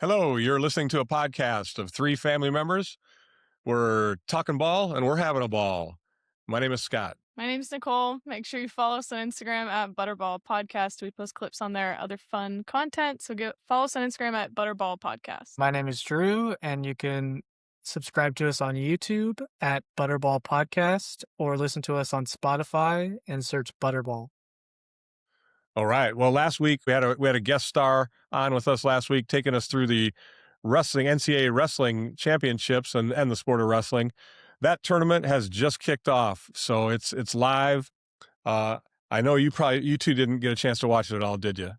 Hello, you're listening to a podcast of three family members. We're talking ball and we're having a ball. My name is Scott. My name's Nicole. Make sure you follow us on Instagram at Butterball Podcast. We post clips on there, other fun content. So follow us on Instagram at Butterball Podcast. My name is Drew, and you can subscribe to us on YouTube at Butterball Podcast or listen to us on Spotify and search Butterball. All right. Well, last week we had a guest star on with us last week, taking us through the NCAA wrestling championships and the sport of wrestling. That tournament has just kicked off, so it's live. I know you two didn't get a chance to watch it at all, did you?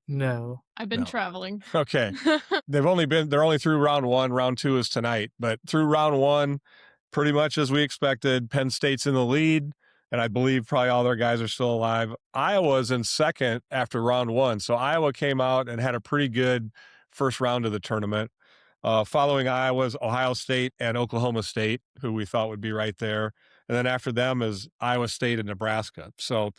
No. I've been traveling. Okay. They're only through round one. Round two is tonight, but through round one, pretty much as we expected, Penn State's in the lead, and I believe probably all their guys are still alive. Iowa's in second after round one. So Iowa came out and had a pretty good first round of the tournament. Following Iowa's Ohio State and Oklahoma State, who we thought would be right there. And then after them is Iowa State and Nebraska. So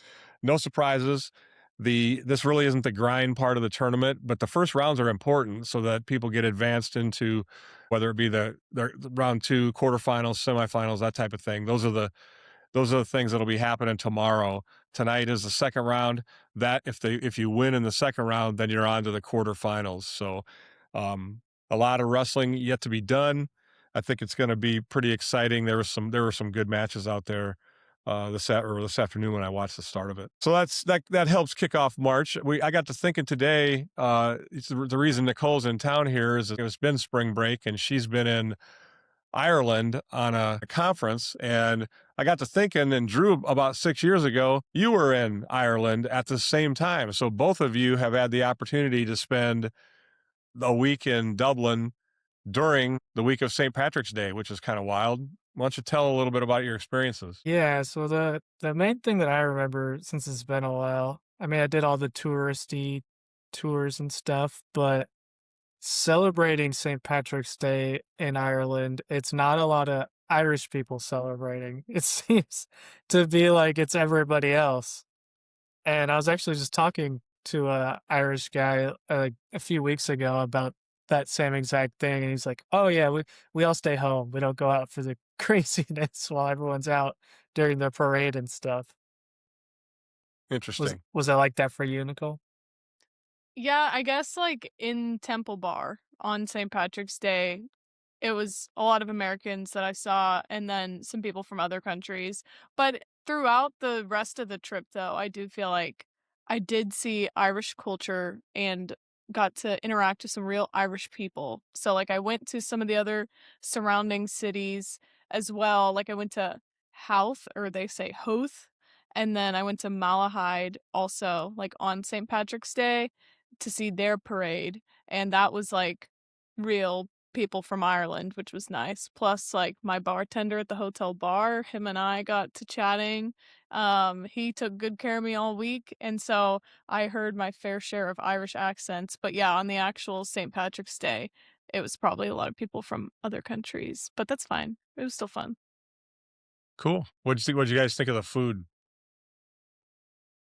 no surprises. This really isn't the grind part of the tournament, but the first rounds are important so that people get advanced into whether it be the round two, quarterfinals, semifinals, that type of thing. Those are the things that'll be happening tomorrow. Tonight is the second round. That if you win in the second round, then you're on to the quarterfinals. So a lot of wrestling yet to be done. I think it's going to be pretty exciting. There were some good matches out there this afternoon when I watched the start of it. So that helps kick off March. I got to thinking today. It's the reason Nicole's in town here is it's been spring break and she's been in Ireland on a conference, and I got to thinking, and Drew, about 6 years ago, you were in Ireland at the same time. So both of you have had the opportunity to spend a week in Dublin during the week of St. Patrick's Day, which is kind of wild. Why don't you tell a little bit about your experiences? Yeah, so the main thing that I remember, since it's been a while, I mean, I did all the touristy tours and stuff, but celebrating St. Patrick's Day in Ireland, it's not a lot of Irish people celebrating. It seems to be like it's everybody else. And I was actually just talking to a Irish guy a few weeks ago about that same exact thing, and he's like, "Oh yeah, we all stay home. We don't go out for the craziness while everyone's out during the parade and stuff." Interesting. Was that like that for you, Nicole? Yeah, I guess like in Temple Bar on St. Patrick's Day, it was a lot of Americans that I saw and then some people from other countries. But throughout the rest of the trip, though, I do feel like I did see Irish culture and got to interact with some real Irish people. So, like, I went to some of the other surrounding cities as well. Like, I went to Howth, or they say Hoth, and then I went to Malahide also, like, on St. Patrick's Day to see their parade. And that was like real people from Ireland, which was nice. Plus, like, my bartender at the hotel bar, him and I got to chatting. He took good care of me all week, and so I heard my fair share of Irish accents. But yeah, on the actual St. Patrick's Day, it was probably a lot of people from other countries, but that's fine. It was still fun. Cool. What'd you guys think of the food?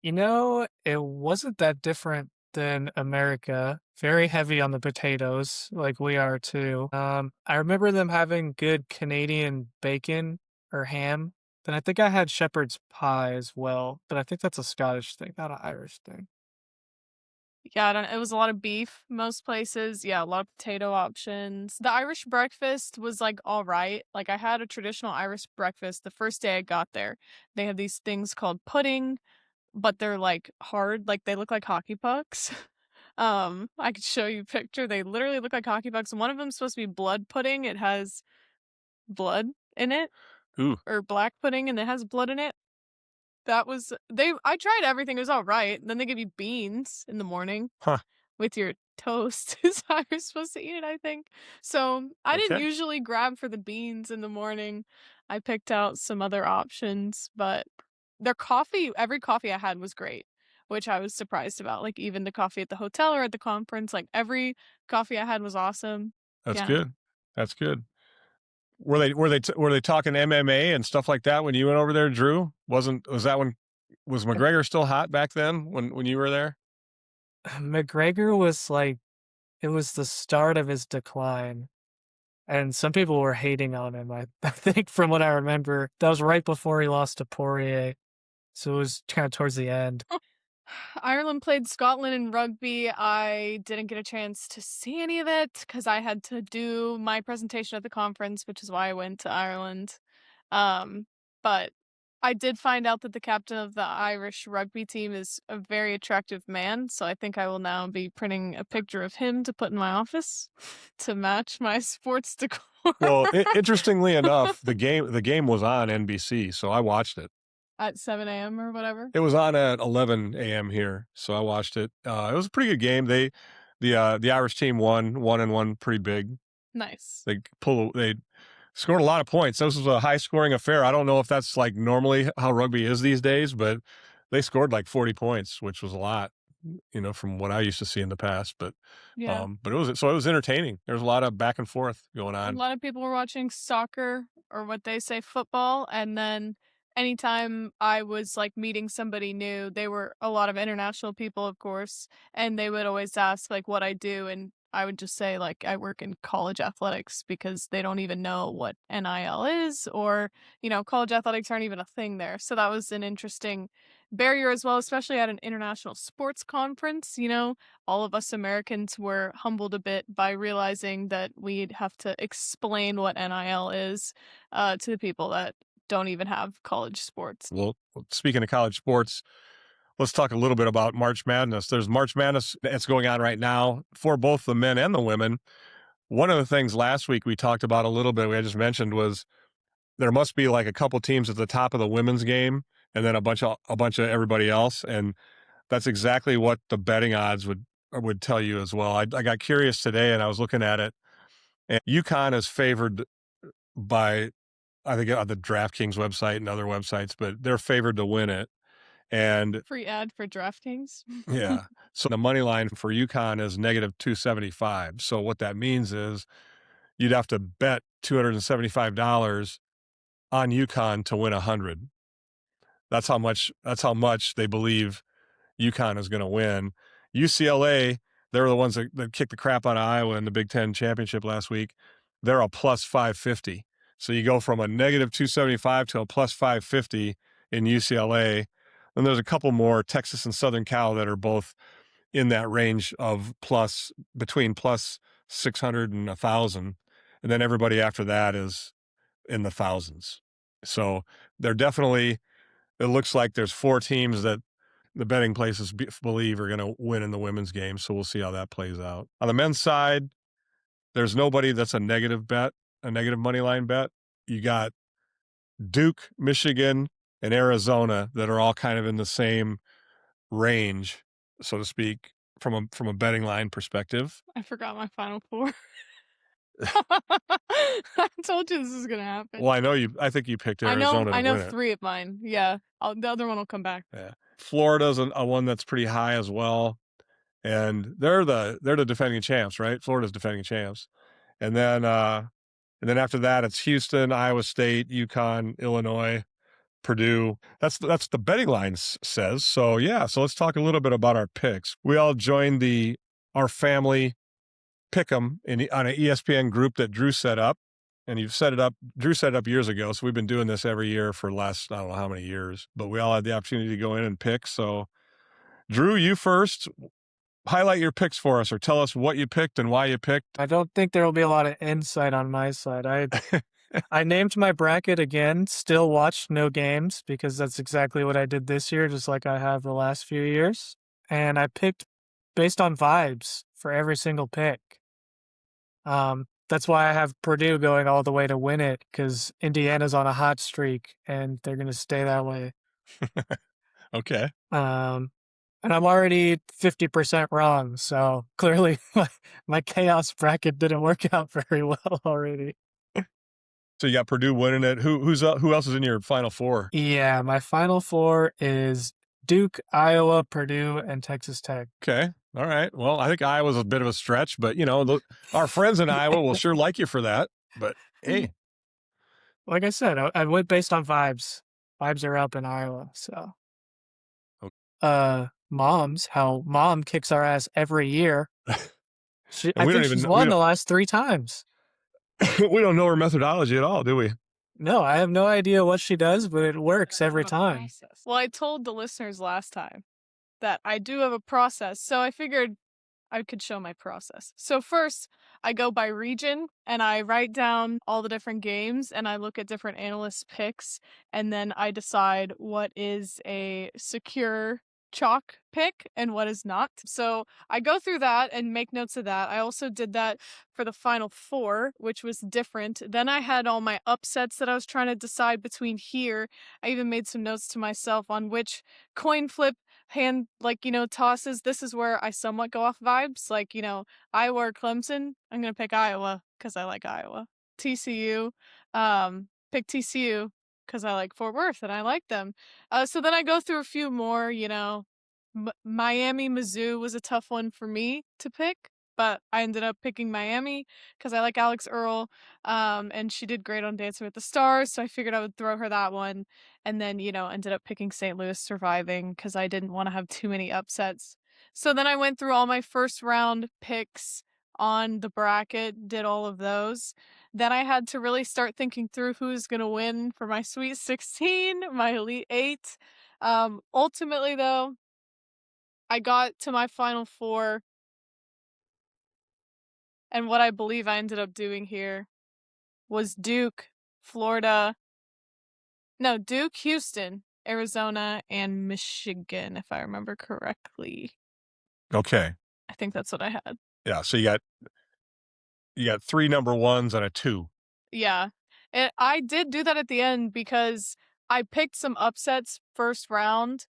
You know, it wasn't that different than America. Very heavy on the potatoes, like we are too. I remember them having good Canadian bacon or ham. Then I think I had shepherd's pie as well, but I think that's a Scottish thing, not an Irish thing. Yeah, I don't it was a lot of beef most places. Yeah, a lot of potato options. The Irish breakfast was, like, alright. Like, I had a traditional Irish breakfast the first day I got there. They have these things called pudding, but they're, like, hard, like, they look like hockey pucks. I could show you a picture. They literally look like hockey pucks, and one of them's supposed to be blood pudding. It has blood in it, Ooh. or black pudding, and it has blood in it. I tried everything, it was alright. Then they give you beans in the morning Huh. with your toast is how you're supposed to eat it, I think. So, I didn't Okay. usually grab for the beans in the morning. I picked out some other options, but their coffee every coffee I had was great, which I was surprised about. Like, even the coffee at the hotel or at the conference, like, every coffee I had was awesome. That's Yeah. good. That's good. Were they talking MMA and stuff like that when you went over there, Drew? Was McGregor still hot back then when you were there? McGregor was like it was the start of his decline, and some people were hating on him. I think from what I remember, that was right before he lost to Poirier, so it was kind of towards the end. Ireland played Scotland in rugby. I didn't get a chance to see any of it because I had to do my presentation at the conference, which is why I went to Ireland. But I did find out that the captain of the Irish rugby team is a very attractive man, so I think I will now be printing a picture of him to put in my office to match my sports decor. Well, interestingly enough, the game was on NBC, so I watched it. At 7 a.m. or whatever. It was on at 11 a.m. here, so I watched it. It was a pretty good game. The Irish team won pretty big. Nice. They scored a lot of points. This was a high scoring affair. I don't know if that's like normally how rugby is these days, but they scored like 40 points, which was a lot, from what I used to see in the past. But Yeah. but it was entertaining. There was a lot of back and forth going A on. lot of people were watching soccer or what they say football, and then anytime I was like meeting somebody new, they were a lot of international people, of course, and they would always ask like what I do, and I would just say like I work in college athletics because they don't even know what NIL is, or college athletics aren't even a thing there. So that was an interesting barrier as well, especially at an international sports conference. All of us Americans were humbled a bit by realizing that we'd have to explain what NIL is to the people that don't even have college sports. Well, speaking of college sports, let's talk a little bit about March Madness. There's March Madness that's going on right now for both the men and the women. One of the things last week we talked about a little bit, we just mentioned, was there must be like a couple teams at the top of the women's game and then a bunch of everybody else. And that's exactly what the betting odds would tell you as well. I got curious today and I was looking at it, and UConn is favored by, I think, on the DraftKings website and other websites, but they're favored to win it. And Free ad for DraftKings. yeah, so the money line for UConn is negative 275. So what that means is you'd have to bet $275 on UConn to win 100. That's how much they believe UConn is going to win. UCLA, they were the ones that kicked the crap out of Iowa in the Big Ten championship last week. They're a plus 550. So you go from a negative 275 to a plus 550 in UCLA. Then there's a couple more, Texas and Southern Cal, that are both in that range of between plus 600 and 1,000. And then everybody after that is in the thousands. So they're definitely, it looks like there's 4 teams that the betting places believe are going to win in the women's game. So we'll see how that plays out. On the men's side, there's nobody that's a negative money line bet. You got Duke, Michigan, and Arizona that are all kind of in the same range, so to speak, from a betting line perspective. I forgot my final four. I told you this is gonna happen. Well, I think you picked Arizona to I know win it. 3 of mine. Yeah, the other one will come back. Yeah. Florida's a one that's pretty high as well, and they're the defending champs, right? Florida's defending champs, and then after that it's Houston, Iowa State, UConn, Illinois, Purdue. That's the betting line says. So yeah, so let's talk a little bit about our picks. We all joined our family pick'em on an ESPN group that Drew set up, and Drew set it up years ago. So we've been doing this every year for the last, I don't know how many years, but we all had the opportunity to go in and pick. So Drew, you first. Highlight your picks for us, or tell us what you picked and why you picked. I don't think there will be a lot of insight on my side. I named my bracket again, still watched no games, because that's exactly what I did this year, just like I have the last few years. And I picked based on vibes for every single pick. That's why I have Purdue going all the way to win it, because Indiana's on a hot streak and they're going to stay that way. Okay. And I'm already 50% wrong, so clearly my chaos bracket didn't work out very well already. So you got Purdue winning it. Who else is in your Final Four? Yeah, my Final Four is Duke, Iowa, Purdue, and Texas Tech. Okay. All right. Well, I think Iowa's a bit of a stretch, but our friends in Iowa will sure like you for that. But hey, like I said, I went based on vibes. Vibes are up in Iowa, so. Okay. How Mom kicks our ass every year. And I we don't think even she's we won the last 3 times. don't we don't know her methodology at all, do we? No, I have no idea what she does, but it works every time. Well, I told the listeners last time that I do have a process, so I figured I could show my process. So first, I go by region and I write down all the different games and I look at different analysts' picks and then I decide what is a secure chalk pick and what is not. So I go through that and make notes of that. I also did that for the final four, which was different. Then I had all my upsets that I was trying to decide between here. I even made some notes to myself on which coin flip hand, like, tosses. This is where I somewhat go off vibes. Like, Iowa or Clemson. I'm gonna pick Iowa because I like Iowa. TCU, pick TCU because I like Fort Worth and I like them. So then I go through a few more. Miami, Mizzou was a tough one for me to pick, but I ended up picking Miami because I like Alex Earl, and she did great on Dancing with the Stars, so I figured I would throw her that one. And then, ended up picking St. Louis surviving because I didn't want to have too many upsets. So then I went through all my first round picks on the bracket, did all of those. Then I had to really start thinking through who's going to win for my Sweet 16, my Elite 8. Ultimately, though, I got to my Final Four, and what I believe I ended up doing here was Duke, Florida. No, Duke, Houston, Arizona, and Michigan, if I remember correctly. Okay. I think that's what I had. Yeah, so you got 3 number 1s and a 2. Yeah. I did do that at the end because I picked some upsets first round,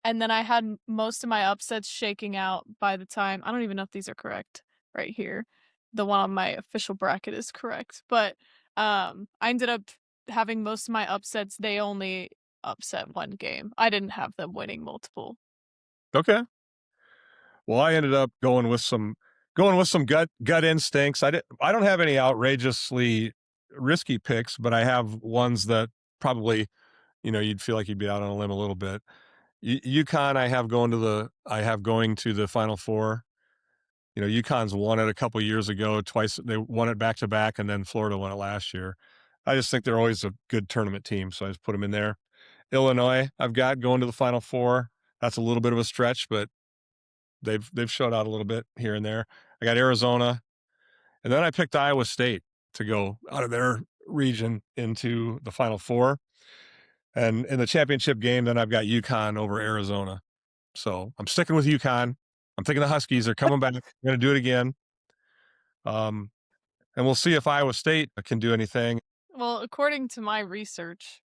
and then I had most of my upsets shaking out by the time. I don't even know if these are correct right here. The one on my official bracket is correct, but I ended up having most of my upsets. They only upset one game. I didn't have them winning multiple. Okay. Well, I ended up going with some gut instincts. I don't have any outrageously risky picks, but I have ones that probably, you'd feel like you'd be out on a limb a little bit. UConn, I have going to the Final Four. UConn's won it a couple years ago, twice. They won it back to back, and then Florida won it last year. I just think they're always a good tournament team, so I just put them in there. Illinois, I've got going to the Final Four. That's a little bit of a stretch, but they've showed out a little bit here and there. I got Arizona, and then I picked Iowa State to go out of their region into the Final Four. And in the championship game, then I've got UConn over Arizona. So I'm sticking with UConn. I'm thinking the Huskies are coming back. They're going to do it again. And we'll see if Iowa State can do anything. Well, according to my research,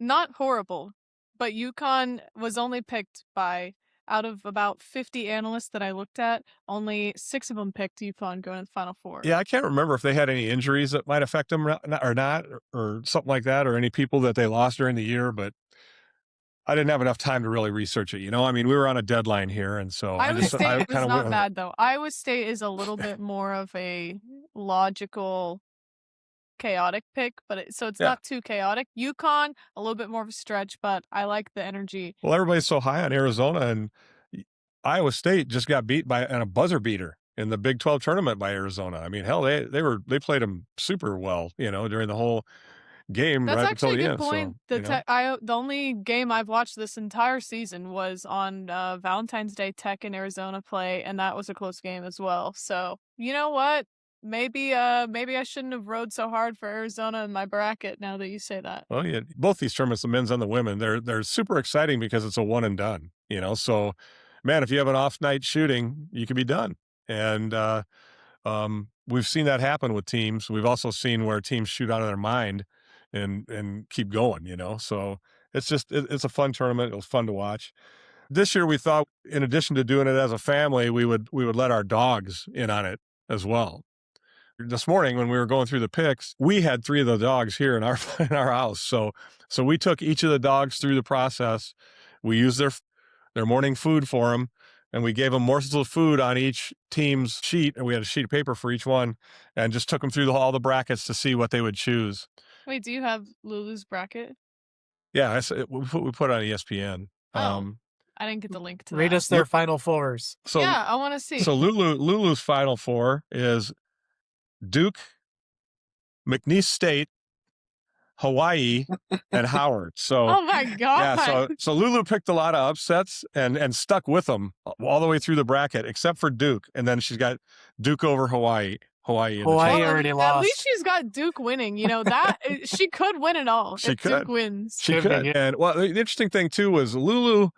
not horrible, but UConn was only picked by, out of about 50 analysts that I looked at, only 6 of them picked UConn going to the Final Four. Yeah, I can't remember if they had any injuries that might affect them or not, or something like that, or any people that they lost during the year, but I didn't have enough time to really research it. I mean, we were on a deadline here, and so Iowa State I was kind of not went. bad, though. Iowa State is a little bit more of a logical, chaotic pick, but it's Yeah. not too chaotic. UConn, a little bit more of a stretch, but I like the energy. Well, everybody's so high on Arizona, and Iowa State just got beat by a buzzer beater in the Big 12 tournament by Arizona. I mean, hell, they played them super well, during the whole game. That's Right actually until a the good end. point. So, The only game I've watched this entire season was on Valentine's Day. Tech and Arizona play, and that was a close game as well. So you know what? Maybe I shouldn't have rode so hard for Arizona in my bracket. Now that you say that. well, yeah, both these tournaments, the men's and the women, they're super exciting because it's a one and done. So, man, if you have an off night shooting, you can be done. And we've seen that happen with teams. We've also seen where teams shoot out of their mind and keep going. So it's a fun tournament. It was fun to watch. This year, we thought, in addition to doing it as a family, we would let our dogs in on it as well. This morning, when we were going through the picks, we had 3 of the dogs here in our in our house. So we took each of the dogs through the process. We used their morning food for them, and we gave them morsels of food on each team's sheet, and we had a sheet of paper for each one, and just took them through all the brackets to see what they would choose. Wait, do you have Lulu's bracket? Yeah, we put it on ESPN. Oh. I didn't get the link to Read that. us their Final Fours. So yeah, I want to see. So Lulu's Final Four is Duke, McNeese State, Hawaii, and Howard. So oh my god. yeah, so Lulu picked a lot of upsets and stuck with them all the way through the bracket, except for Duke, and then she's got Duke over Hawaii. Hawaii already lost. At least she's got Duke winning. You know that she could win it all. She if could. Duke wins. She could. Yeah. And well, the interesting thing too was Lulu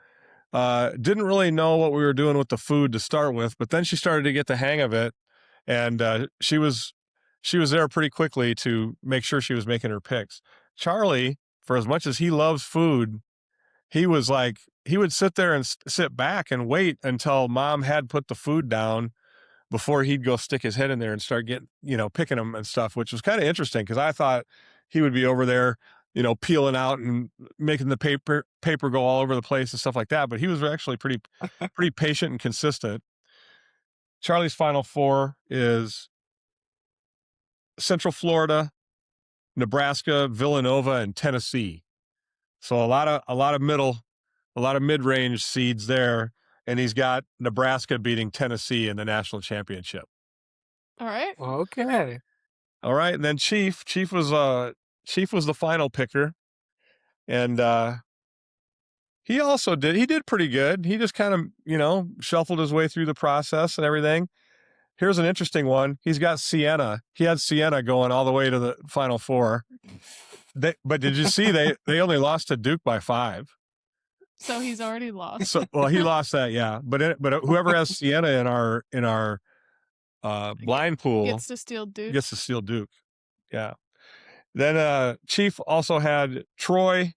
didn't really know what we were doing with the food to start with, but then she started to get the hang of it, and she was there pretty quickly to make sure she was making her picks. Charlie, for as much as he loves food, he was like, he would sit there and sit back and wait until mom had put the food down before he'd go stick his head in there and start getting, picking them and stuff, which was kind of interesting because I thought he would be over there, peeling out and making the paper go all over the place and stuff like that. But he was actually pretty patient and consistent. Charlie's Final Four is Central Florida, Nebraska, Villanova, and Tennessee. So a lot of mid-range seeds there, and he's got Nebraska beating Tennessee in the national championship. All right. Okay. All right, and then Chief was the final picker, and he did pretty good. He just kind of shuffled his way through the process and everything. Here's an interesting one. He's got Siena. He had Siena going all the way to the Final Four. But did you see they only lost to Duke by 5? So he's already lost. So well, he lost that, yeah. But whoever has Siena in our blind pool gets to steal Duke. Yeah. Then Chief also had Troy,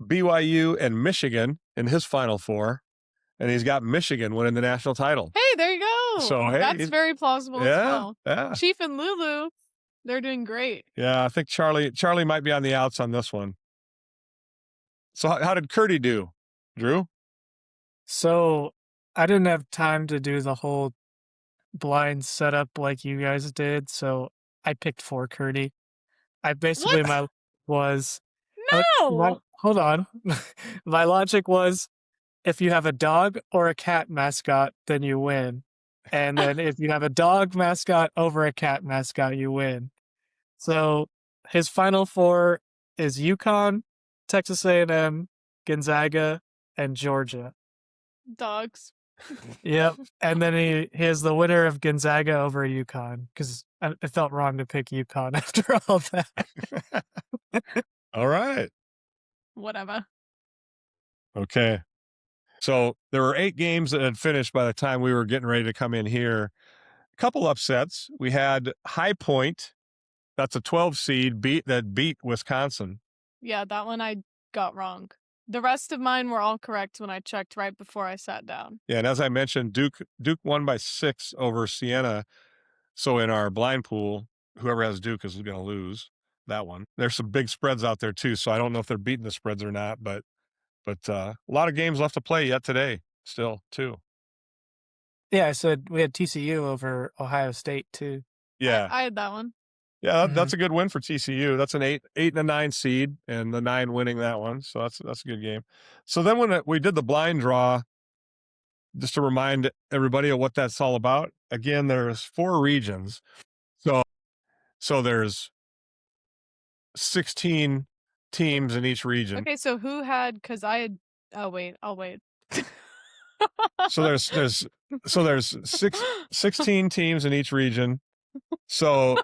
BYU, and Michigan in his Final Four, and he's got Michigan winning the national title. Hey, there you go. So hey, that's very plausible as well. Yeah. Chief and Lulu, they're doing great. Yeah, I think Charlie might be on the outs on this one. So how did Curdy do, Drew? So I didn't have time to do the whole blind setup like you guys did, so I picked for Curdy. I basically hold on. My logic was if you have a dog or a cat mascot, then you win. And then if you have a dog mascot over a cat mascot, you win. So his Final Four is UConn, Texas A&M, Gonzaga, and Georgia. Dogs. Yep. And then he has the winner of Gonzaga over UConn because it felt wrong to pick UConn after all that. All right. Whatever. Okay. So there were 8 games that had finished by the time we were getting ready to come in here. A couple upsets. We had High Point. That's a 12 seed beat Wisconsin. Yeah, that one I got wrong. The rest of mine were all correct when I checked right before I sat down. Yeah, and as I mentioned, Duke won by 6 over Siena. So in our blind pool, whoever has Duke is going to lose that one. There's some big spreads out there too, so I don't know if they're beating the spreads or not, but a lot of games left to play yet today still too. Yeah, I said we had TCU over Ohio State too. Yeah. I had that one. Yeah, that's a good win for TCU. That's an 8 and a 9 seed, and the 9 winning that one. So that's a good game. So then when we did the blind draw, just to remind everybody of what that's all about. Again, there's 4 regions. So there's 16 teams in each region. Okay, so who had? Because I had. Oh wait, I'll wait. So there's 16 teams in each region. So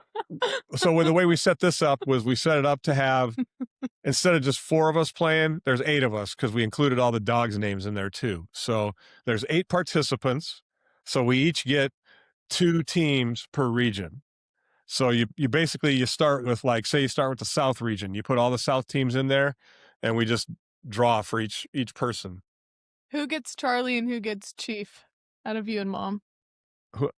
the way we set this up was we set it up to have, instead of just 4 of us playing, there's 8 of us because we included all the dogs' names in there too. So there's 8 participants. So we each get 2 teams per region. So you basically start with, like, say you start with the South region. You put all the South teams in there, and we just draw for each person. Who gets Charlie and who gets Chief out of you and Mom?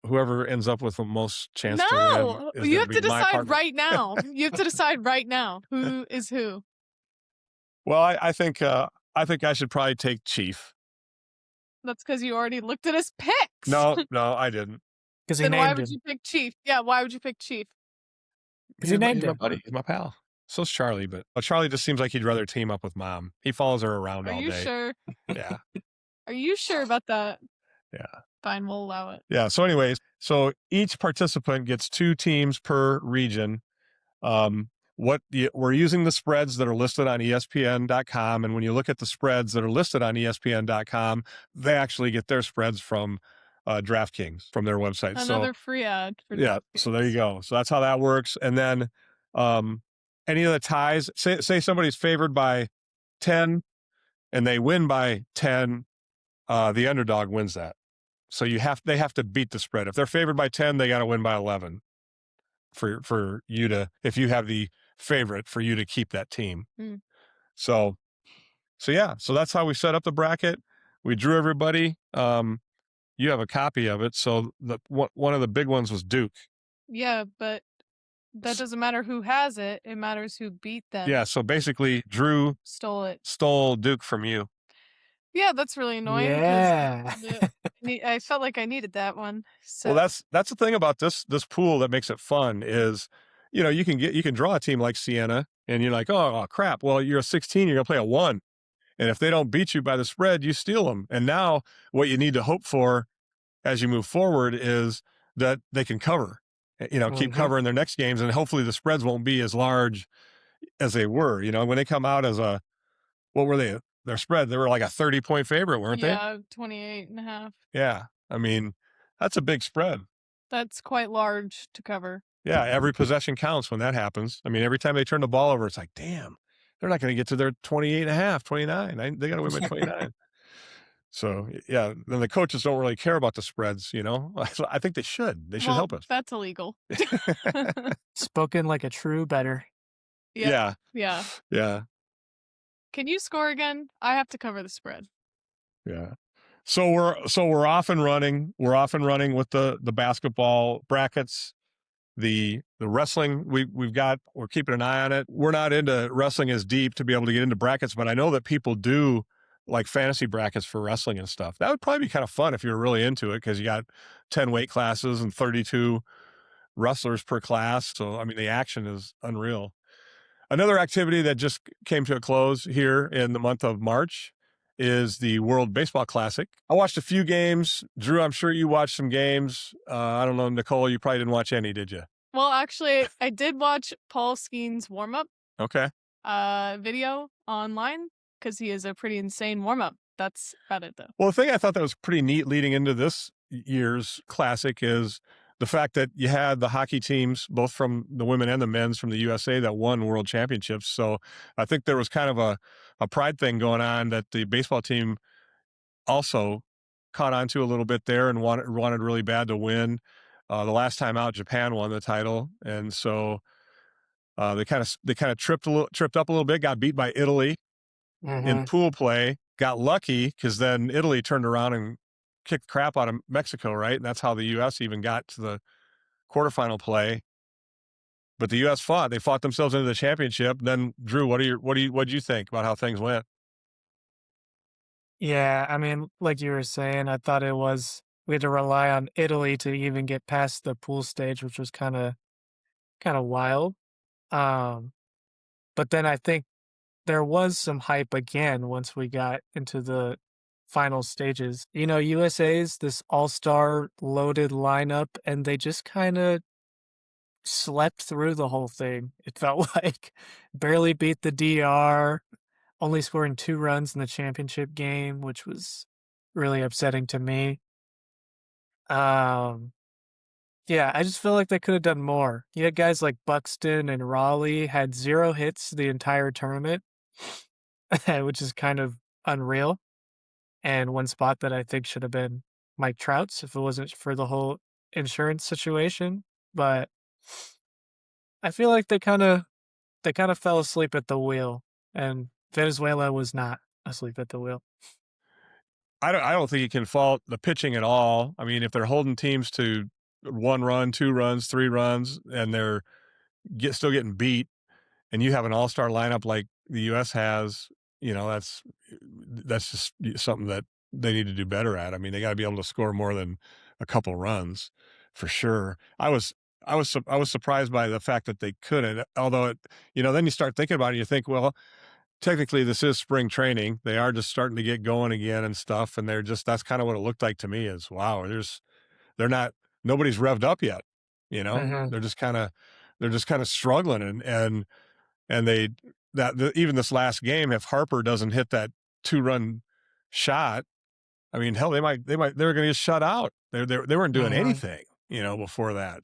Whoever ends up with the most chance to No, win. you have to decide right now. You have to decide right now who is who. Well, I think I should probably take Chief. That's because you already looked at his picks. No, I didn't. Because he Then named why him. would you pick Chief? Yeah, why would you pick Chief? Because he named him. My buddy. He's my pal. So's Charlie, but Charlie just seems like he'd rather team up with Mom. He follows her around Are all you day. sure? Yeah. Are you sure about that? Yeah. Fine, we'll allow it. Yeah. So anyways, so each participant gets 2 teams per region. We're using the spreads that are listed on ESPN.com. And when you look at the spreads that are listed on ESPN.com, they actually get their spreads from DraftKings from their website. Another free ad for yeah. So there you go. So that's how that works. And then any of the ties, say somebody's favored by 10 and they win by 10, the underdog wins that. So they have to beat the spread. If they're favored by 10, they got to win by 11 for you to, if you have the favorite, for you to keep that team. Mm. So yeah, so that's how we set up the bracket. We drew everybody. You have a copy of it. So one of the big ones was Duke. Yeah, but that doesn't matter who has it. It matters who beat them. Yeah. So basically, Drew stole Duke from you. Yeah, that's really annoying. Yeah. I felt like I needed that one. So. Well, that's the thing about this pool that makes it fun is, you can draw a team like Siena and you're like, oh crap. Well, you're a 16, you're gonna play a 1. And if they don't beat you by the spread, you steal them. And now what you need to hope for as you move forward is that they can cover, keep covering their next games. And hopefully the spreads won't be as large as they were, when they come out as what were they? Their spread, they were like a 30-point favorite, weren't they? Yeah, 28.5. Yeah. I mean, that's a big spread. That's quite large to cover. Yeah. Every possession counts when that happens. I mean, every time they turn the ball over, it's like, damn, they're not going to get to their 28.5, 29. They got to win by 29. So, yeah, then the coaches don't really care about the spreads, I think they should. They should help us. That's illegal. Spoken like a true bettor. Yeah. Yeah. Yeah. Can you score again? I have to cover the spread. Yeah. So we're off and running. We're off and running with the basketball brackets. The wrestling we're keeping an eye on it. We're not into wrestling as deep to be able to get into brackets, but I know that people do like fantasy brackets for wrestling and stuff. That would probably be kind of fun if you're really into it because you got 10 weight classes and 32 wrestlers per class. So, I mean, the action is unreal. Another activity that just came to a close here in the month of March is the World Baseball Classic. I watched a few games. Drew, I'm sure you watched some games. I don't know, Nicole, you probably didn't watch any, did you? Well, actually, I did watch Paul Skeen's warm-up. Okay. Video online because he is a pretty insane warm-up. That's about it, though. Well, the thing I thought that was pretty neat leading into this year's Classic is the fact that you had the hockey teams, both from the women and the men's from the USA, that won world championships. So I think there was kind of a pride thing going on that the baseball team also caught on to a little bit there and wanted really bad to win. The last time out, Japan won the title, and so they kind of tripped up a little bit, got beat by Italy in pool play, got lucky because then Italy turned around and kicked the crap out of Mexico, right? And that's how the U.S. even got to the quarterfinal play. But the U.S. they fought themselves into the championship. Then, Drew, what did you think about how things went? Yeah, I mean, like you were saying, I thought we had to rely on Italy to even get past the pool stage, which was kind of wild. But then I think there was some hype again once we got into the final stages. USA's this all-star loaded lineup, and they just kind of slept through the whole thing. It felt like barely beat the DR, only scoring 2 runs in the championship game, which was really upsetting to me. Yeah, I just feel like they could have done more. You had guys like Buxton and Raleigh had 0 hits the entire tournament, which is kind of unreal. And one spot that I think should have been Mike Trout's if it wasn't for the whole insurance situation. But I feel like they kind of fell asleep at the wheel, and Venezuela was not asleep at the wheel. I don't think you can fault the pitching at all. I mean, if they're holding teams to 1 run, 2 runs, 3 runs, and they're still getting beat, and you have an all-star lineup like the U.S. has, that's just something that they need to do better at. I mean, they got to be able to score more than a couple runs for sure. I was I was surprised by the fact that they couldn't. Although then you start thinking about it, you think, well, technically this is spring training. They are just starting to get going again and stuff, and that's kind of what it looked like to me. Is wow, they're not nobody's revved up yet. Mhm. They're just kind of struggling, and they even this last game, if Harper doesn't hit that 2-run shot, I mean, hell, they're going to get shut out. They weren't doing Mhm. anything, before that.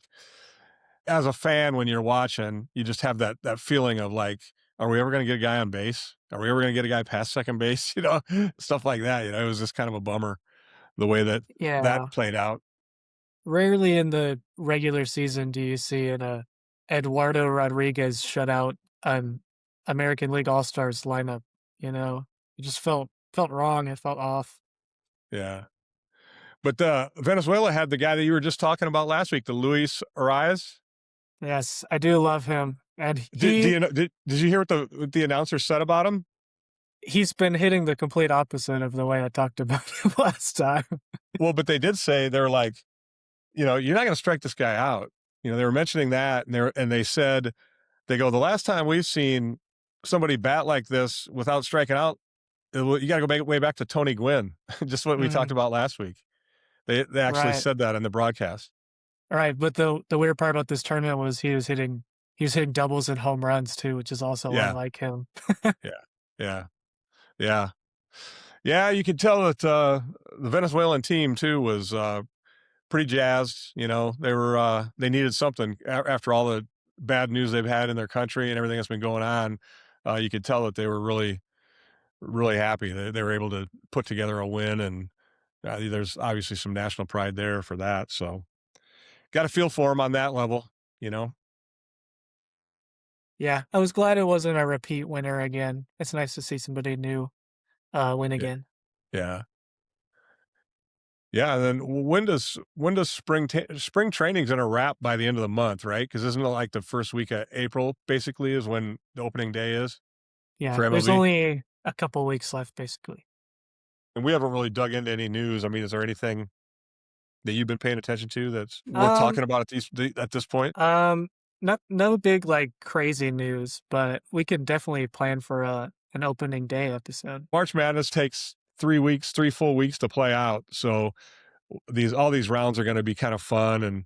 As a fan, when you're watching, you just have that feeling of like, are we ever going to get a guy on base? Are we ever going to get a guy past second base? Stuff like that. It was just kind of a bummer the way that Yeah. played out. Rarely in the regular season do you see Eduardo Rodriguez shut out an American League All-Stars lineup, you know? It just felt wrong, it felt off. Yeah. But Venezuela had the guy that you were just talking about last week, the Luis Arias. Yes, I do love him, and Do you know? Did you hear what the announcer said about him? he's been hitting the complete opposite of the way I talked about him last time. Well, but they did say they're like, you're not going to strike this guy out. They were mentioning that, and they said they go, the last time we've seen somebody bat like this without striking out, you got to go way back to Tony Gwynn, just what we talked Mhm. about last week. They actually Right. said that in the broadcast. Right, but the weird part about this tournament was he was hitting doubles and home runs too, which is also Yeah, unlike him. yeah, yeah, yeah, yeah. You could tell that the Venezuelan team too was pretty jazzed. They needed something after all the bad news they've had in their country and everything that's been going on. You could tell that they were really, really happy. They were able to put together a win, and there's obviously some national pride there for that. So, got a feel for them on that level. You know, Yeah, I was glad it wasn't a repeat winner again. It's nice to see somebody new, win yeah, again. yeah, yeah. And then when does spring training's gonna wrap by the end of the month, right? Because isn't it like the first week of April basically is when the opening day is Yeah, for there's MLB? only a couple weeks left, basically. And we haven't really dug into any news. I mean, is there anything that you've been paying attention to that's worth Um, talking about at this point? um, not no big, like, crazy news, but we can definitely plan for an opening day episode. March Madness takes 3 weeks, 3 full weeks to play out. So all these rounds are going to be kind of fun, and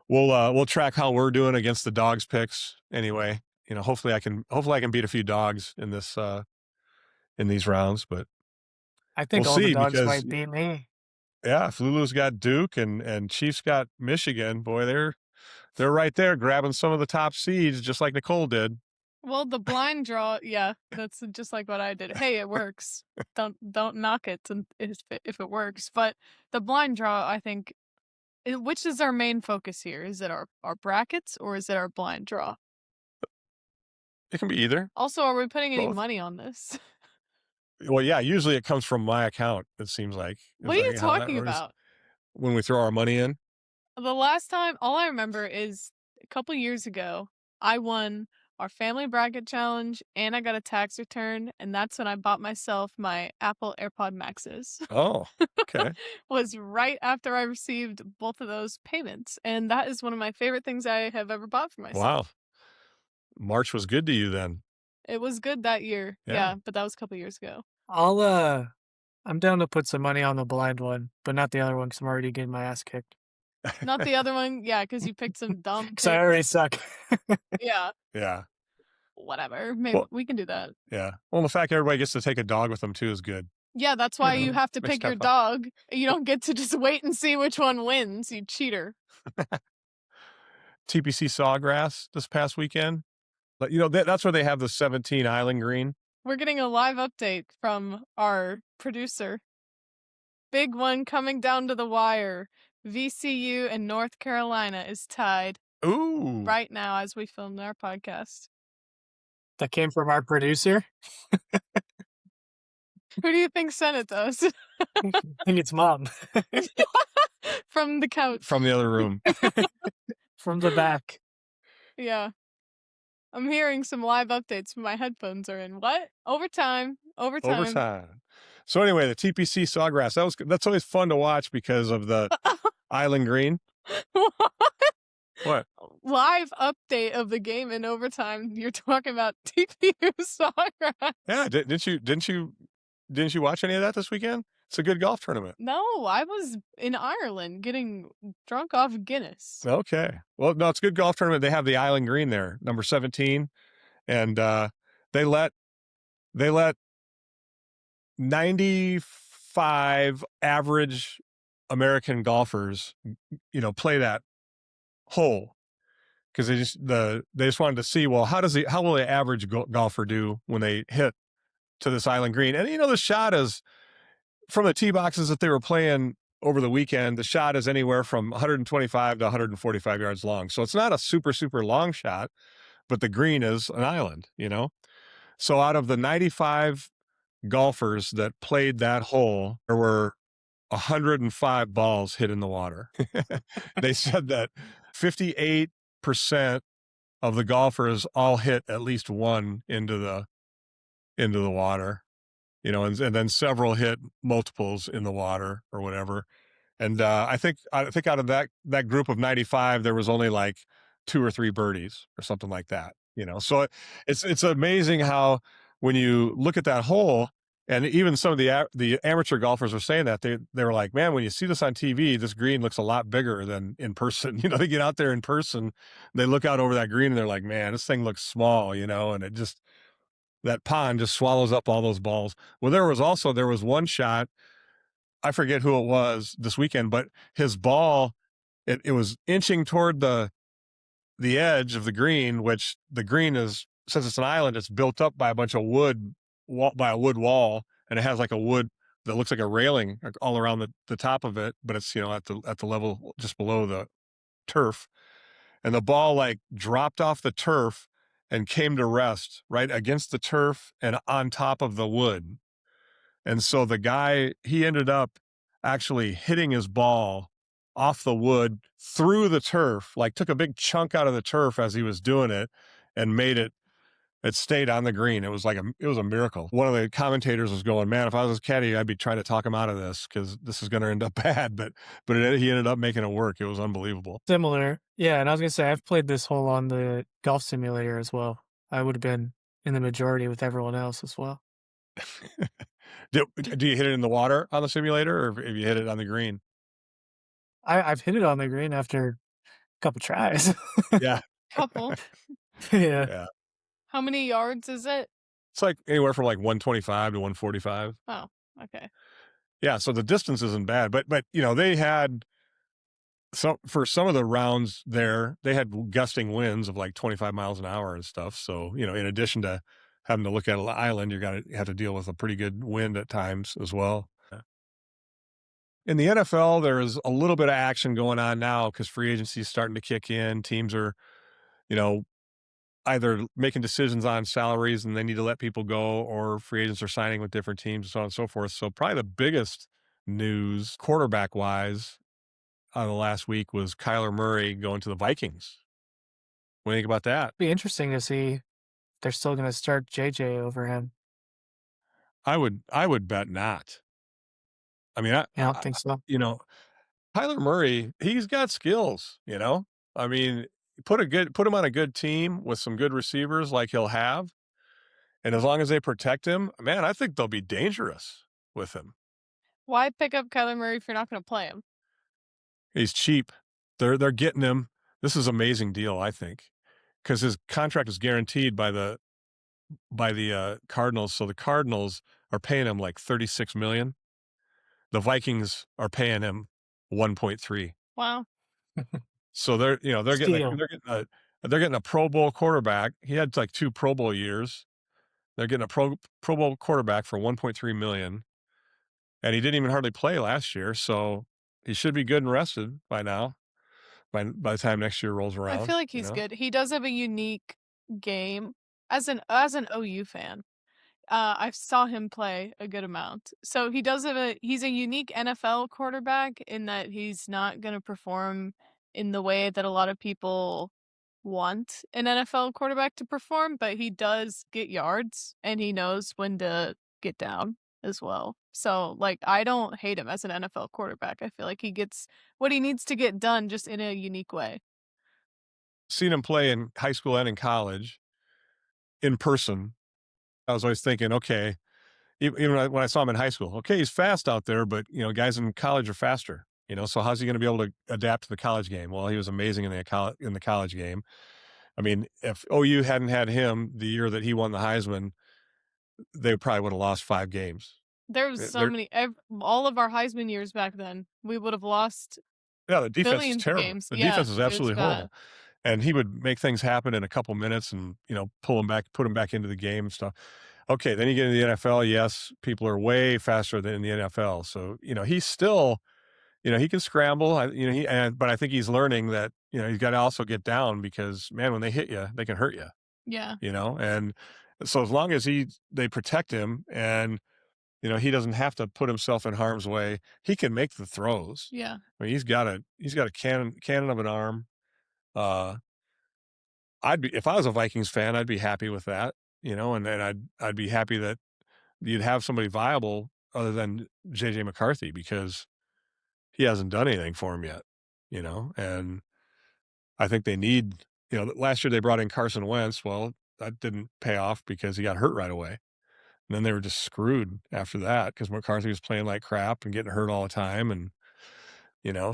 we'll track how we're doing against the dogs picks anyway. Hopefully I can beat a few dogs in these rounds, but I we'll think all the see dogs because might beat me. yeah, if Lulu's got Duke and Chiefs got Michigan, boy, they're right there grabbing some of the top seeds just like Nicole did. Well, the blind draw, yeah, that's just like what I did. Hey, it works. Don't knock it if it works. But the blind draw, I think, which is our main focus here? Is it our brackets or is it our blind draw? It can be either. Also, are we putting any Both. money on this? Well, yeah, usually it comes from my account, it seems like. What It's are you like how that talking works about? when we throw our money in. The last time, all I remember is a couple years ago, I won our family bracket challenge and I got a tax return, and that's when I bought myself my Apple AirPod Maxes. Oh, okay. Was right after I received both of those payments, and that is one of my favorite things I have ever bought for myself. Wow. March was good to you then. It was good that year, Yeah. yeah, but that was a couple years ago. I'm down to put some money on the blind one, but not the other one because I'm already getting my ass kicked. Not the other one, yeah, because you picked some dumb Because I already picks. suck. Yeah, Yeah. whatever. Maybe Well, we can do that. yeah. Well, the fact everybody gets to take a dog with them too is good. Yeah, that's You why you know, have to makes pick kind your of fun. dog. You don't get to just wait and see which one wins, you cheater. TPC Sawgrass this past weekend. But that's where they have the 17 Island Green. We're getting a live update from our producer. Big one coming down to the wire. VCU and North Carolina is tied Ooh. right now as we film our podcast. That came from our producer. Who do you think sent it to us? I think it's mom. From the couch. From the other room. From the back. Yeah. I'm hearing some live updates. My headphones are in. What? Overtime. Overtime. So anyway, the TPC Sawgrass, that's always fun to watch because of the Island Green. What? What? Live update of the game in overtime. You're talking about TPU Sawgrass. Yeah, didn't you watch any of that this weekend? It's a good golf tournament. No, I was in Ireland getting drunk off Guinness. Okay. Well, no, it's a good golf tournament. They have the Island Green there, number 17, and they let 95 average American golfers, play that hole because they just wanted to see, well, how will the average golfer do when they hit to this Island Green? And the shot is from the tee boxes that they were playing over the weekend. The shot is anywhere from 125 to 145 yards long, so it's not a super super long shot, but the green is an island. So out of the 95 golfers that played that hole, there were 105 balls hit in the water. They said that 58% of the golfers all hit at least one into the water, and then several hit multiples in the water or whatever. And I think out of that group of 95, there was only like 2 or 3 birdies or something like that. So it's amazing how when you look at that hole, and even some of the amateur golfers were saying that they were like, man, when you see this on TV, this green looks a lot bigger than in person. They get out there in person, they look out over that green, and they're like, man, this thing looks small, and that pond just swallows up all those balls. Well, there was one shot, I forget who it was this weekend, but his ball, it was inching toward the edge of the green, which the green is, since it's an island, it's built up by a bunch of wood, by a wood wall, and it has like a wood that looks like a railing all around the top of it, but it's at the level just below the turf, and the ball like dropped off the turf and came to rest right against the turf and on top of the wood. And so the guy, he ended up actually hitting his ball off the wood through the turf, like took a big chunk out of the turf as he was doing it and it stayed on the green. It was a miracle. One of the commentators was going, man, if I was a caddy, I'd be trying to talk him out of this because this is going to end up bad. But he ended up making it work. It was unbelievable. Similar. Yeah, and I was going to say, I've played this hole on the golf simulator as well. I would have been in the majority with everyone else as well. Do you hit it in the water on the simulator, or have you hit it on the green? I've hit it on the green after a couple tries. Yeah. Couple. Yeah. Yeah. How many yards is it? It's like anywhere from like 125 to 145. Oh, okay. Yeah, so the distance isn't bad, but they had for some of the rounds there, they had gusting winds of like 25 miles an hour and stuff. So, in addition to having to look at an island, you have to deal with a pretty good wind at times as well. In the NFL, there is a little bit of action going on now because free agency is starting to kick in. Teams are, either making decisions on salaries and they need to let people go, or free agents are signing with different teams and so on and so forth. So probably the biggest news quarterback wise on the last week was Kyler Murray going to the Vikings. What do you think about that? Be interesting to see if they're still going to start JJ over him. I would bet not. I mean, I don't think so. Kyler Murray, he's got skills, I mean, put him on a good team with some good receivers like he'll have. And as long as they protect him, man, I think they'll be dangerous with him. Why pick up Kyler Murray if you're not going to play him? He's cheap. They're getting him. This is an amazing deal, I think, because his contract is guaranteed by the Cardinals. So the Cardinals are paying him like $36 million. The Vikings are paying him 1.3. Wow. So they're getting a Pro Bowl quarterback. He had like 2 Pro Bowl years. They're getting a Pro Bowl quarterback for 1.3 million, and he didn't even hardly play last year. So he should be good and rested by now. By the time next year rolls around, I feel like he's good. He does have a unique game as an OU fan. I saw him play a good amount. So he's a unique NFL quarterback in that he's not going to perform in the way that a lot of people want an NFL quarterback to perform, but he does get yards and he knows when to get down as well. So I don't hate him as an NFL quarterback. I feel like he gets what he needs to get done just in a unique way. seen him play in high school and in college in person, I was always thinking, okay, even when I saw him in high school, okay, he's fast out there, but guys in college are faster. So how's he going to be able to adapt to the college game? Well, he was amazing in the college game. I mean, if OU hadn't had him the year that he won the Heisman, they probably would have lost 5 games. There was so They're many all of our Heisman years back then, we would have lost Yeah, the defense is billions of terrible. games. The Yeah, defense is it was absolutely bad. horrible. And he would make things happen in a couple minutes and, pull him back, put him back into the game and stuff. Okay, then you get into the NFL. Yes, people are way faster than in the NFL. So, he's still, he can scramble. But I think he's learning that, he's got to also get down because, man, when they hit you, they can hurt you, Yeah, and so as long as they protect him and, he doesn't have to put himself in harm's way, he can make the throws. yeah. I mean, he's got a cannon of an arm. Uh, if I was a Vikings fan, I'd be happy with that, and then I'd be happy that you'd have somebody viable other than JJ McCarthy because he hasn't done anything for him yet, and I think they need, last year they brought in Carson Wentz. Well, that didn't pay off because he got hurt right away. And then they were just screwed after that because McCarthy was playing like crap and getting hurt all the time. And,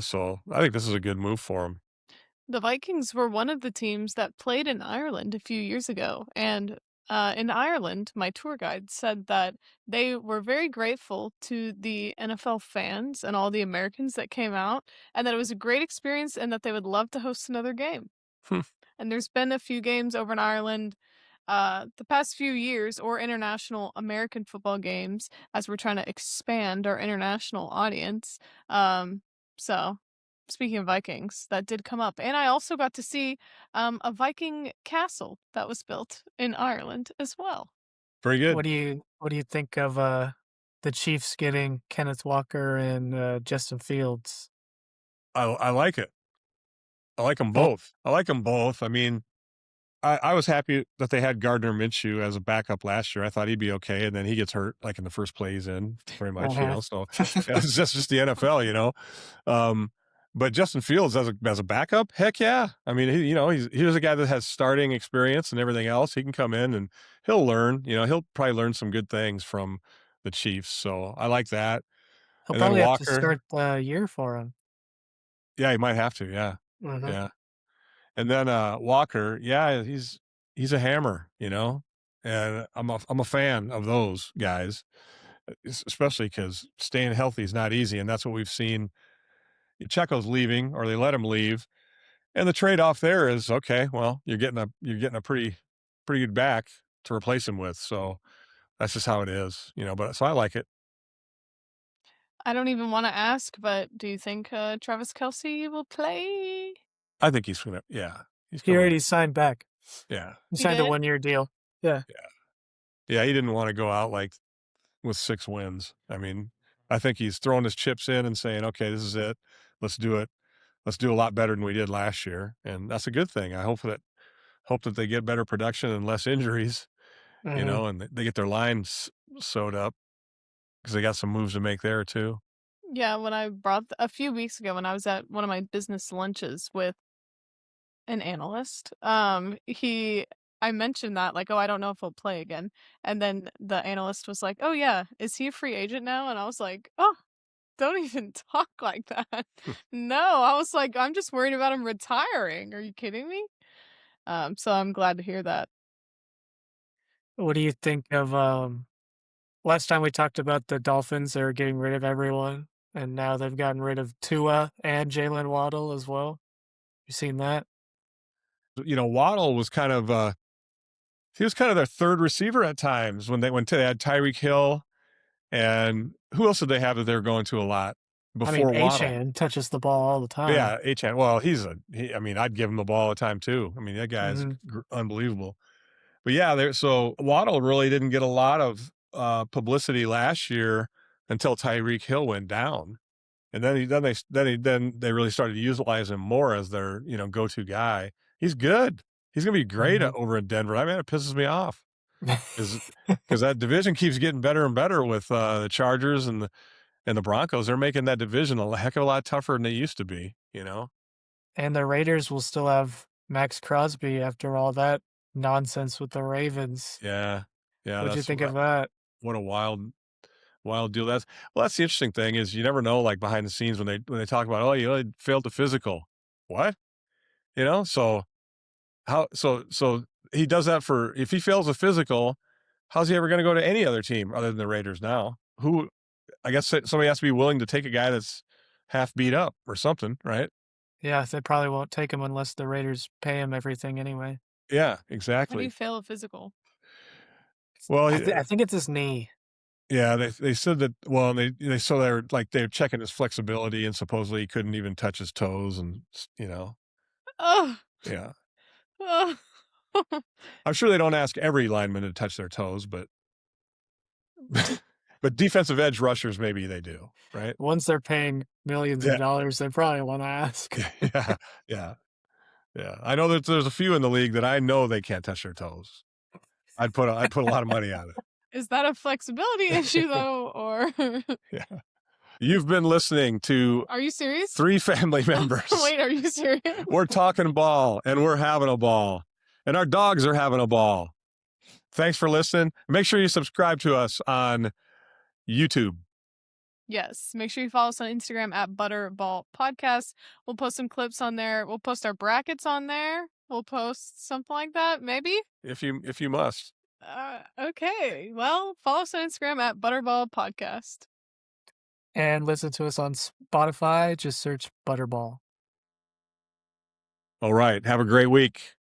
so I think this is a good move for him. The Vikings were one of the teams that played in Ireland a few years ago, and in Ireland, my tour guide said that they were very grateful to the NFL fans and all the Americans that came out, and that it was a great experience, and that they would love to host another game. Hmm. And there's been a few games over in Ireland the past few years, or international American football games, as we're trying to expand our international audience. So speaking of Vikings, that did come up. And I also got to see a Viking castle that was built in Ireland as well. Very good. What do you think of the Chiefs getting Kenneth Walker and Justin Fields? I like it. I like them Oh, both. I like them both. I mean, I was happy that they had Gardner Minshew as a backup last year. I thought he'd be okay, and then he gets hurt like in the first play he's in, pretty much. uh-huh. So it's just the NFL. Um, but Justin Fields as a backup, heck yeah. I mean, he's a guy that has starting experience and everything else. He can come in and he'll learn. He'll probably learn some good things from the Chiefs. So I like that. He'll And then probably have to Walker, start the year for him. yeah, he might have to. Yeah, Uh-huh. yeah. And then Walker, yeah, he's a hammer, and I'm a fan of those guys, especially because staying healthy is not easy, and that's what we've seen. Checo's leaving, or they let him leave, and the trade off there is okay. Well, you're getting a pretty good back to replace him with, so that's just how it is, But so I like it. I don't even want to ask, but do you think Travis Kelsey will play? I think yeah, he's He coming already back. signed back. Yeah, He He signed a did? 1-year deal. Yeah. yeah, he didn't want to go out like with 6 wins. I mean, I think he's throwing his chips in and saying, "Okay, this is it. Let's do it. Let's do a lot better than we did last year." And that's a good thing. I hope that they get better production and less injuries, Mhm. and they get their lines sewed up because they got some moves to make there too. Yeah, when I brought a few weeks ago when I was at one of my business lunches with an analyst, I mentioned that, like, "Oh, I don't know if he'll play again." And then the analyst was like, "Oh, yeah, is he a free agent now?" And I was like, "Oh, don't even talk like that." No, I was like, "I'm just worried about him retiring. Are you kidding me?" So I'm glad to hear that. What do you think of last time we talked about the Dolphins, they were getting rid of everyone, and now they've gotten rid of Tua and Jalen Waddle as well. You seen that? Waddle was kind of he was kind of their third receiver at times when they had Tyreek Hill, and who else did they have that they were going to a lot I mean, before Waddle? Achan touches the ball all the time. Yeah, Achan. Well, I mean, I'd give him the ball all the time too. I mean, that guy's Mhm. unbelievable. But yeah, so Waddle really didn't get a lot of publicity last year until Tyreek Hill went down, and then they really started to utilize him more as their go-to guy. He's good. He's gonna be great Mhm. over in Denver. I mean, it pisses me off because that division keeps getting better and better with the Chargers and the Broncos. They're making that division a heck of a lot tougher than they used to be. And the Raiders will still have Max Crosby after all that nonsense with the Ravens. Yeah, yeah, What'd you that's think of that? what a wild deal. That's the interesting thing is you never know, like behind the scenes when they talk about, oh, you failed the physical. What? So so he does that for if he fails a physical, how's he ever going to go to any other team other than the Raiders now? Who I guess somebody has to be willing to take a guy that's half beat up or something, right? Yeah, they probably won't take him unless the Raiders pay him everything anyway. Yeah, How do you exactly. fail a physical? Well, I think it's his knee. yeah, they said that. Well, they so they're checking his flexibility, and supposedly he couldn't even touch his toes, and Oh, yeah. oh. I'm sure they don't ask every lineman to touch their toes, but but defensive edge rushers maybe they do, right? Once they're paying millions of Yeah, dollars, they probably want to ask. yeah, yeah, yeah. I know that there's a few in the league that I know they can't touch their toes. I'd put a lot of money on Is that a flexibility issue though, or it. Yeah. You've been listening to are you serious? 3 family members. Wait, are you serious? We're talking ball, and we're having a ball, and our dogs are having a ball. Thanks for listening. Make sure you subscribe to us on YouTube. Yes. Make sure you follow us on Instagram at Butterball Podcast. We'll post some clips on there. We'll post our brackets on there. We'll post something like that, maybe. If you must. Okay. Well, follow us on Instagram at Butterball Podcast. And listen to us on Spotify. Just search Butterball. All right. Have a great week.